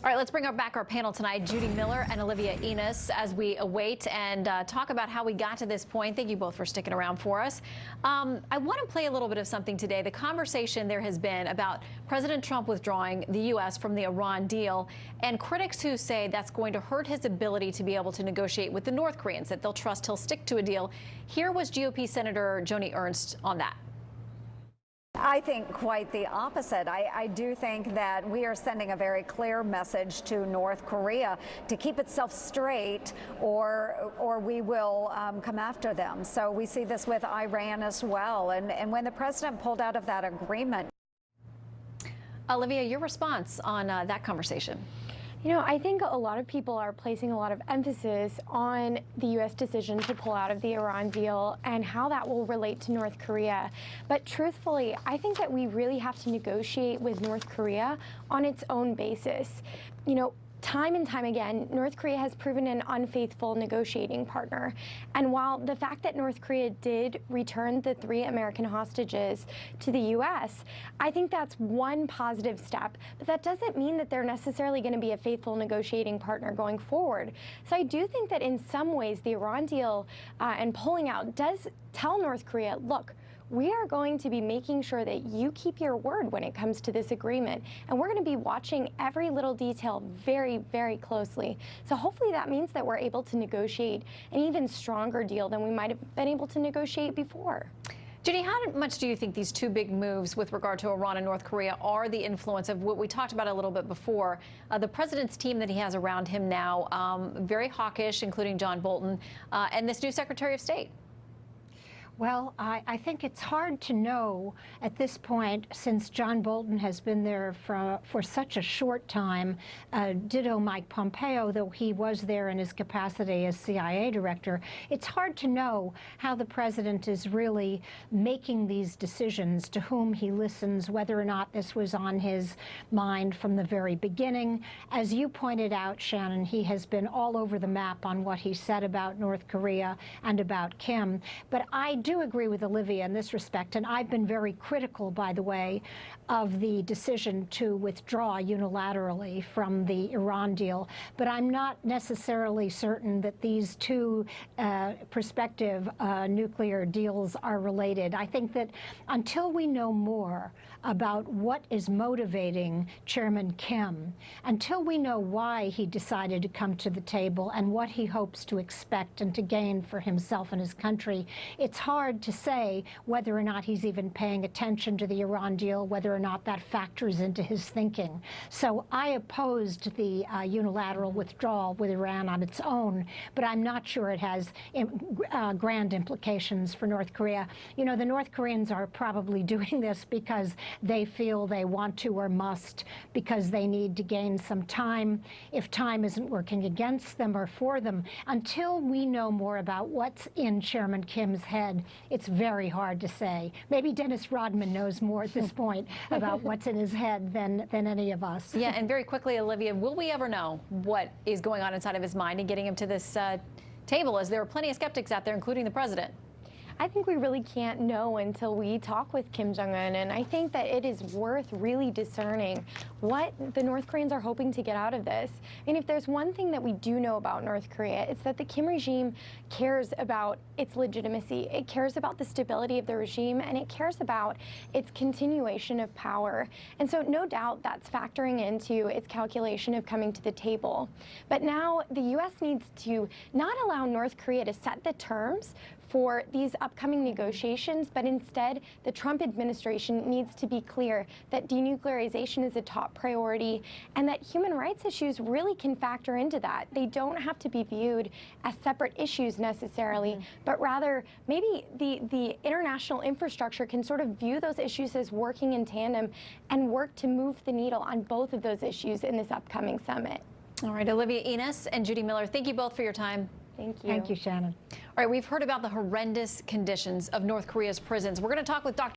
All right, let's bring back our panel tonight, Judy Miller and Olivia Enos, as we await and talk about how we got to this point. Thank you both for sticking around for us. I want to play a little bit of something today. The conversation there has been about President Trump withdrawing the U.S. from the Iran deal, and critics who say that's going to hurt his ability to be able to negotiate with the North Koreans, that they'll trust he'll stick to a deal. Here was GOP Senator Joni Ernst on that. I think quite the opposite. I do think that we are sending a very clear message to North Korea to keep itself straight, or we will come after them. So we see this with Iran as well. And when the president pulled out of that agreement. Olivia, your response on that conversation? You know, I think a lot of people are placing a lot of emphasis on the U.S. decision to pull out of the Iran deal and how that will relate to North Korea. But truthfully, I think that we really have to negotiate with North Korea on its own basis. You know, time and time again, North Korea has proven an unfaithful negotiating partner. And while the fact that North Korea did return the 3 American hostages to the U.S., I think that's one positive step. But that doesn't mean that they're necessarily going to be a faithful negotiating partner going forward. So I do think that in some ways, the Iran deal and pulling out does tell North Korea, look, we are going to be making sure that you keep your word when it comes to this agreement. And we're going to be watching every little detail very, very closely. So hopefully that means that we're able to negotiate an even stronger deal than we might have been able to negotiate before. Judy, how much do you think these 2 big moves with regard to Iran and North Korea are the influence of what we talked about a little bit before? The president's team that he has around him now, very hawkish, including John Bolton, and this new Secretary of State. Well, I think it's hard to know at this point, since John Bolton has been there for such a short time. Ditto Mike Pompeo, though he was there in his capacity as CIA director. It's hard to know how the president is really making these decisions, to whom he listens, whether or not this was on his mind from the very beginning. As you pointed out, Shannon, he has been all over the map on what he said about North Korea and about Kim. But I do agree with Olivia in this respect, and I've been very critical, by the way, of the decision to withdraw unilaterally from the Iran deal. But I'm not necessarily certain that these 2 prospective nuclear deals are related. I think that until we know more about what is motivating Chairman Kim, until we know why he decided to come to the table and what he hopes to expect and to gain for himself and his country, it's hard to say whether or not he's even paying attention to the Iran deal, whether or not that factors into his thinking. So I opposed the unilateral withdrawal with Iran on its own, but I'm not sure it has grand implications for North Korea. You know, the North Koreans are probably doing this because they feel they want to or must, because they need to gain some time, if time isn't working against them or for them. Until we know more about what's in Chairman Kim's head, it's very hard to say. Maybe Dennis Rodman knows more at this point about what's in his head than any of us. Yeah, and very quickly, Olivia, will we ever know what is going on inside of his mind and getting him to this table, as there are plenty of skeptics out there, including the president? I think we really can't know until we talk with Kim Jong-un, and I think that it is worth really discerning what the North Koreans are hoping to get out of this. And if there's one thing that we do know about North Korea, it's that the Kim regime cares about its legitimacy. It cares about the stability of the regime, and it cares about its continuation of power. And so no doubt that's factoring into its calculation of coming to the table. But now the U.S. needs to not allow North Korea to set the terms for these upcoming negotiations, but instead the Trump administration needs to be clear that denuclearization is a top priority and that human rights issues really can factor into that. They don't have to be viewed as separate issues necessarily, but rather maybe the international infrastructure can sort of view those issues as working in tandem and work to move the needle on both of those issues in this upcoming summit. All right, Olivia Enos and Judy Miller, thank you both for your time. Thank you. Thank you, Shannon. All right, we've heard about the horrendous conditions of North Korea's prisons. We're going to talk with Dr.